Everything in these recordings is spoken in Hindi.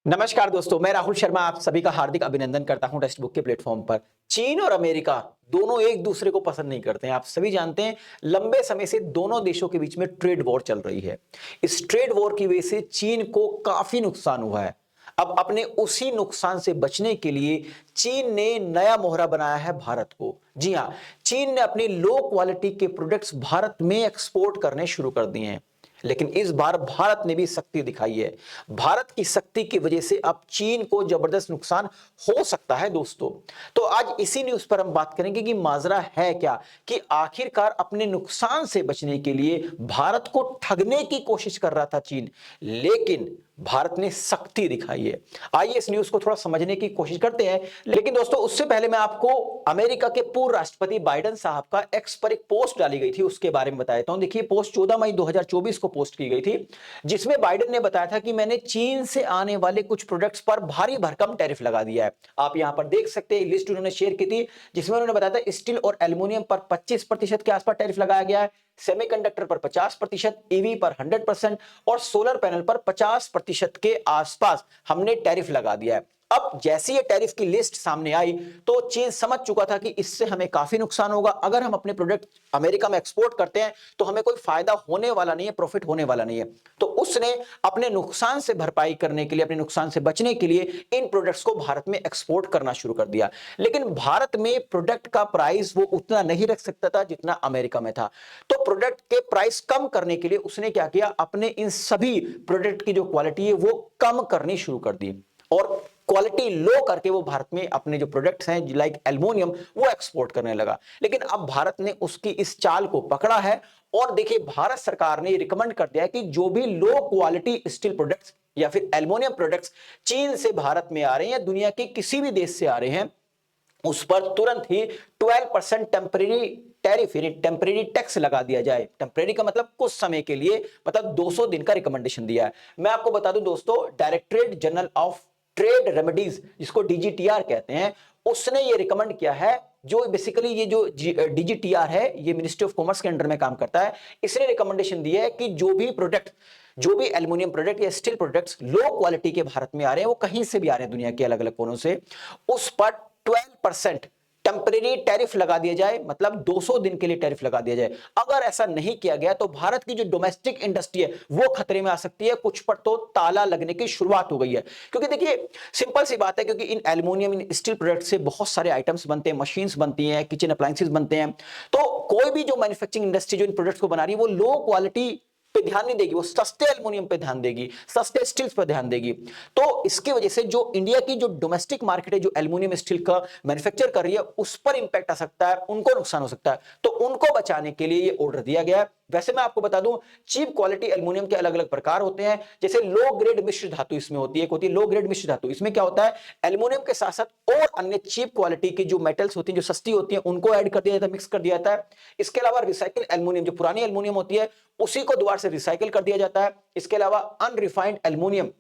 नमस्कार दोस्तों, मैं राहुल शर्मा आप सभी का हार्दिक अभिनंदन करता हूं टेक्स्ट बुक के प्लेटफॉर्म पर। चीन और अमेरिका दोनों एक दूसरे को पसंद नहीं करते हैं। आप सभी जानते हैं, लंबे समय से दोनों देशों के बीच में ट्रेड वॉर चल रही है। इस ट्रेड वॉर की वजह से चीन को काफी नुकसान हुआ है। अब अपने उसी नुकसान से बचने के लिए चीन ने नया मोहरा बनाया है भारत को। जी हां, चीन ने अपनी लो क्वालिटी के प्रोडक्ट्स भारत में एक्सपोर्ट करने शुरू कर दिए हैं। लेकिन इस बार भारत ने भी शक्ति दिखाई है। भारत की शक्ति की वजह से अब चीन को जबरदस्त नुकसान हो सकता है दोस्तों। तो आज इसी न्यूज पर हम बात करेंगे कि माजरा है क्या, कि आखिरकार अपने नुकसान से बचने के लिए भारत को ठगने की कोशिश कर रहा था चीन, लेकिन भारत ने शक्ति दिखाई है। आइए इस न्यूज को थोड़ा समझने की कोशिश करते हैं। लेकिन दोस्तों, उससे पहले मैं आपको अमेरिका के पूर्व राष्ट्रपति बाइडेन साहब का एक्स पर एक पोस्ट डाली गई थी उसके बारे में बता देता हूं। देखिए, पोस्ट 14 मई 2024 को पोस्ट की गई थी, जिसमें बाइडेन ने बताया था कि मैंने चीन से आने वाले कुछ प्रोडक्ट्स पर भारी भरकम टैरिफ लगा दिया है। आप यहां पर देख सकते हैं, लिस्ट उन्होंने शेयर की थी, जिसमें उन्होंने बताया था स्टील और एल्यूमिनियम पर 25% के आसपास टैरिफ लगाया गया है, सेमीकंडक्टर पर 50%, ईवी पर 100% और सोलर पैनल पर 50% के आसपास हमने टैरिफ लगा दिया है। अब जैसे ये टैरिफ की लिस्ट सामने आई तो चीन समझ चुका था कि इससे हमें काफी नुकसान होगा। अगर हम अपने प्रोडक्ट अमेरिका में एक्सपोर्ट करते हैं तो हमें कोई फायदा होने वाला नहीं है, प्रॉफिट होने वाला नहीं है। तो उसने अपने नुकसान से भरपाई करने के लिए, अपने नुकसान से बचने के लिए इन प्रोडक्ट्स को भारत में एक्सपोर्ट करना शुरू कर दिया। लेकिन भारत में प्रोडक्ट का प्राइस वो उतना नहीं रख सकता था जितना अमेरिका में था। तो प्रोडक्ट के प्राइस कम करने के लिए उसने क्या किया, अपने इन सभी प्रोडक्ट की जो क्वालिटी है वो कम करनी शुरू कर दी और क्वालिटी लो करके वो भारत में अपने जो प्रोडक्ट्स हैं लाइक एल्युमिनियम वो एक्सपोर्ट करने लगा। लेकिन अब भारत ने उसकी इस चाल को पकड़ा है और देखिए, भारत सरकार ने रिकमेंड कर दिया है कि जो भी लो क्वालिटी स्टील प्रोडक्ट्स या फिर एल्युमिनियम प्रोडक्ट्स चीन से भारत में आ रहे हैं या दुनिया के किसी भी देश से आ रहे हैं, उस पर तुरंत ही 12% टेम्परेरी टैरिफ यानी टेम्परेरी टैक्स लगा दिया जाए। टेम्परेरी का मतलब कुछ समय के लिए, मतलब 200 दिन का रिकमेंडेशन दिया है। मैं आपको बता दूं दोस्तों, directorate general of trade remedies, जिसको डीजीटीआर कहते हैं, उसने ये रिकमेंड किया है। जो बेसिकली ये जो डीजीटीआर है, ये मिनिस्ट्री ऑफ कॉमर्स के अंडर में काम करता है। इसने रिकमेंडेशन दी है कि जो भी प्रोडक्ट, जो भी एल्युमिनियम प्रोडक्ट या स्टील प्रोडक्ट्स लो क्वालिटी के भारत में आ रहे हैं, वो कहीं से भी आ रहे हैं दुनिया के अलग अलग कोनों से, उस पर 12% टेम्परेरी टैरिफ लगा दिया जाए, मतलब 200 दिन के लिए टैरिफ लगा दिया जाए। अगर ऐसा नहीं किया गया तो भारत की जो डोमेस्टिक इंडस्ट्री है वो खतरे में आ सकती है। कुछ पर तो ताला लगने की शुरुआत हो गई है, क्योंकि देखिए सिंपल सी बात है, क्योंकि इन एल्युमिनियम, इन स्टील प्रोडक्ट से बहुत सारे आइटम्स बनते हैं, मशीन्स बनती हैं, किचन अप्लायंसेस बनते हैं। तो कोई भी जो मैन्युफैक्चरिंग इंडस्ट्री जो इन प्रोडक्ट्स को बना रही है वो लो क्वालिटी पे ध्यान नहीं देगी, वो सस्ते एल्युमिनियम पे ध्यान देगी, सस्ते स्टील्स पे ध्यान देगी। तो इसकी वजह से जो इंडिया की जो डोमेस्टिक मार्केट है, जो एल्युमिनियम स्टील का मैन्युफैक्चर कर रही है, उस पर इंपैक्ट आ सकता है, उनको नुकसान हो सकता है। तो उनको बचाने के लिए ये ऑर्डर दिया गया है। वैसे मैं आपको बता दूं, चीप क्वालिटी एल्युमिनियम के अलग अलग प्रकार होते हैं। जैसे लो ग्रेड मिश्र धातु इसमें होती है, एक होती है लो ग्रेड मिश्र धातु। इसमें क्या होता है, एल्युमिनियम के साथ साथ और अन्य चीप क्वालिटी की जो मेटल्स होती हैं, जो सस्ती होती हैं, उनको ऐड कर दिया जाता है, मिक्स कर दिया जाता है। इसके अलावा रिसाइकिल एल्युमिनियम, जो पुरानी एल्युमिनियम होती है, उसी को दोबारा से रिसाइकिल कर दिया जाता है। इसके अलावा अनरिफाइंड एल्युमिनियम,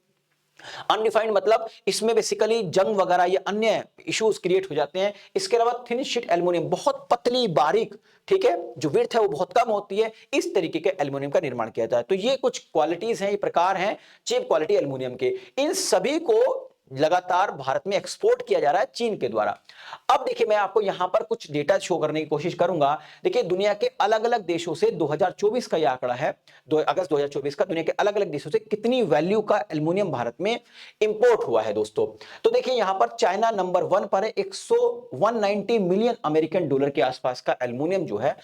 अनडिफाइंड मतलब इसमें बेसिकली जंग वगैरह या अन्य इश्यूज क्रिएट हो जाते हैं। इसके अलावा थिन शीट एल्युमिनियम, बहुत पतली बारीक, ठीक है, जो विड्थ है वो बहुत कम होती है, इस तरीके के एल्युमिनियम का निर्माण किया जाता है। तो ये कुछ क्वालिटीज हैं, ये प्रकार हैं चीप क्वालिटी एल्युमिनियम के। इन सभी को लगातार भारत में एक्सपोर्ट किया जा रहा है चीन के द्वारा। अब देखिए, मैं आपको यहां पर कुछ डेटा शो करने की कोशिश करूंगा। देखिए, दुनिया के अलग अलग देशों से 2024 का यह आंकड़ा है, अगस्त 2024 का, दुनिया के अलग अलग देशों से कितनी वैल्यू का एल्युमिनियम भारत में इंपोर्ट हुआ है दोस्तों। तो देखिए, यहां पर चाइना नंबर 1 पर है, 190 मिलियन अमेरिकन डॉलर के आसपास का एल्युमिनियम जो है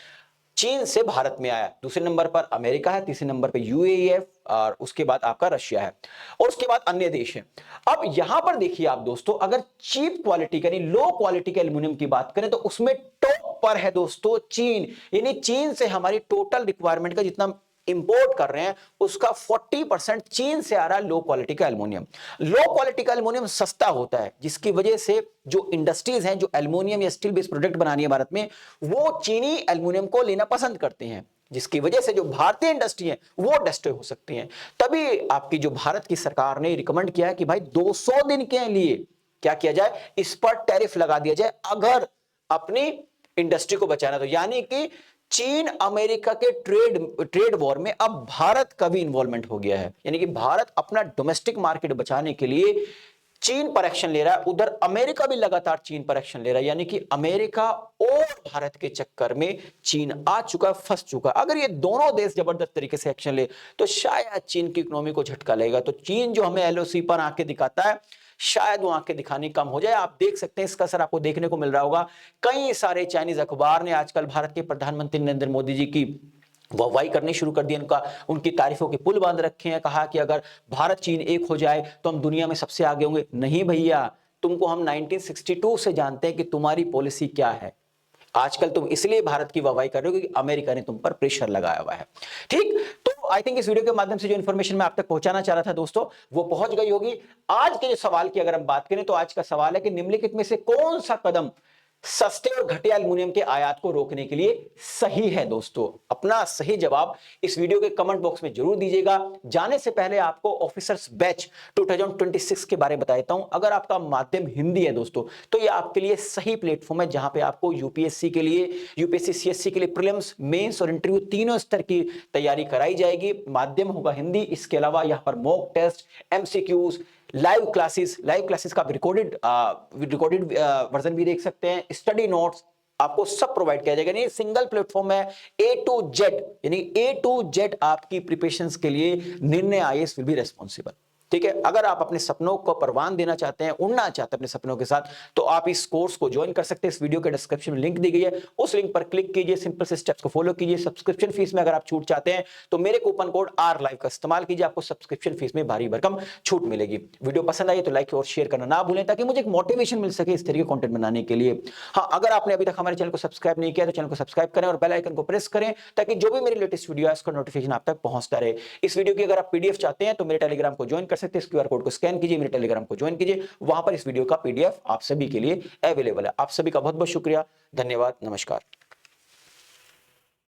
चीन से भारत में आया। दूसरे नंबर पर अमेरिका है, तीसरे नंबर पर यूएई है, और उसके बाद आपका रशिया है, और उसके बाद अन्य देश हैं। अब यहां पर देखिए आप दोस्तों, अगर चीप क्वालिटी यानी लो क्वालिटी के एल्युमिनियम की बात करें तो उसमें टॉप पर है दोस्तों चीन। यानी चीन से हमारी टोटल रिक्वायरमेंट का जितना इंपोर्ट कर रहे हैं उसका 40% चीन से आ रहा है लो क्वालिटी का एल्युमिनियम। लो क्वालिटी का एल्युमिनियम सस्ता होता है, जिसकी वजह से जो इंडस्ट्रीज हैं जो एल्युमिनियम या स्टील बेस्ड प्रोडक्ट बना रही है भारत में, वो चीनी एल्युमिनियम को लेना पसंद करते हैं, जिसकी वजह से जो भारतीय इंडस्ट्री है वो डिस्ट्रॉय हो सकती है। तभी आपकी जो भारत की सरकार ने रिकमेंड किया है कि भाई 200 दिन के लिए क्या किया जाए, इस पर टैरिफ लगा दिया जाए अगर अपनी इंडस्ट्री को बचाना। तो यानी कि चीन अमेरिका के ट्रेड वॉर में अब भारत का भी इन्वॉल्वमेंट हो गया है, यानी कि भारत अपना डोमेस्टिक मार्केट बचाने के लिए चीन पर एक्शन ले रहा है, उधर अमेरिका भी लगातार चीन पर एक्शन ले रहा है, यानी कि अमेरिका और भारत के चक्कर में चीन आ चुका, फंस चुका। अगर ये दोनों देश जबरदस्त तरीके से एक्शन ले तो शायद चीन की इकोनॉमी को झटका लगेगा। तो चीन जो हमें एलओसी पर आंखें दिखाता है, शायद वो आंखें दिखानी कम हो जाए। आप देख सकते हैं इसका असर आपको देखने को मिल रहा होगा। कई सारे चाइनीज अखबार ने आजकल भारत के प्रधानमंत्री नरेंद्र मोदी जी की वाहवाही करनी शुरू कर दी, उनकी तारीफों के पुल बांध रखे हैं। कहा कि अगर भारत चीन एक हो जाए तो हम दुनिया में सबसे आगे होंगे। नहीं भैया, तुमको हम 1962 से जानते हैं कि तुम्हारी पॉलिसी क्या है। आजकल तुम इसलिए भारत की वाहवाही कर रहे हो क्योंकि अमेरिका ने तुम पर प्रेशर लगाया हुआ है। ठीक, तो आई थिंक इस वीडियो के माध्यम से जो इन्फॉर्मेशन मैं आप तक पहुंचाना चाह रहा था दोस्तों, वो पहुंच गई होगी। आज के जो सवाल की अगर हम बात करें तो आज का सवाल है कि निम्नलिखित में से कौन सा कदम सस्ते और घटिया एल्युमिनियम के आयात को रोकने के लिए सही है। दोस्तों, अपना सही जवाब इस वीडियो के कमेंट बॉक्स में जरूर दीजिएगा। जाने से पहले आपको ऑफिसर्स बैच 2026 के बारे में बता देता हूं। अगर आपका माध्यम हिंदी है दोस्तों, तो यह आपके लिए सही प्लेटफॉर्म है, जहां पे आपको यूपीएससी के लिए, यूपीएससी सीएससी के लिए प्रीलिम्स, मेंस और इंटरव्यू तीनों स्तर की तैयारी कराई जाएगी। माध्यम होगा हिंदी। इसके अलावा यहां पर mock test, MCQs, live classes का रिकॉर्डेड वर्जन भी देख सकते हैं। स्टडी नोट्स आपको सब प्रोवाइड किया जाएगा। यानी सिंगल प्लेटफॉर्म है, ए टू जेड, यानी ए टू जेड आपकी प्रिपरेशंस के लिए निर्णय आईएएस विल बी रेस्पॉन्सिबल। ठीक है, अगर आप अपने सपनों को परवान देना चाहते हैं, उड़ना चाहते हैं अपने सपनों के साथ, तो आप इस कोर्स को ज्वाइन कर सकते हैं। इस वीडियो के डिस्क्रिप्शन में लिंक दी गई है, उस लिंक पर क्लिक कीजिए, सिंपल से स्टेप्स को फॉलो कीजिए। सब्सक्रिप्शन फीस में अगर आप छूट चाहते हैं तो मेरे कूपन कोड आर लाइव का इस्तेमाल कीजिए, आपको सब्सक्रिप्शन फीस में भारी भरकम छूट मिलेगी। वीडियो पसंद आई तो लाइक और शेयर करना ना भूलें, ताकि मुझे एक मोटिवेशन मिल सके इस तरह के कंटेंट बनाने के लिए। हाँ, अगर आपने अभी तक हमारे चैनल को सब्सक्राइब नहीं किया तो चैनल को सब्सक्राइब करें और बेल आइकन को प्रेस करें, ताकि जो भी मेरी लेटेस्ट वीडियो है उसका नोटिफिकेशन आप तक पहुंचता रहे। इस वीडियो की अगर आप पीडीएफ चाहते हैं तो मेरे टेलीग्राम को ज्वाइन कर सकते हैं। इस क्यूआर कोड को स्कैन कीजिए, मेरे टेलीग्राम को ज्वाइन कीजिए, वहां पर इस वीडियो का पीडीएफ आप सभी के लिए अवेलेबल है। आप सभी का बहुत बहुत शुक्रिया, धन्यवाद, नमस्कार।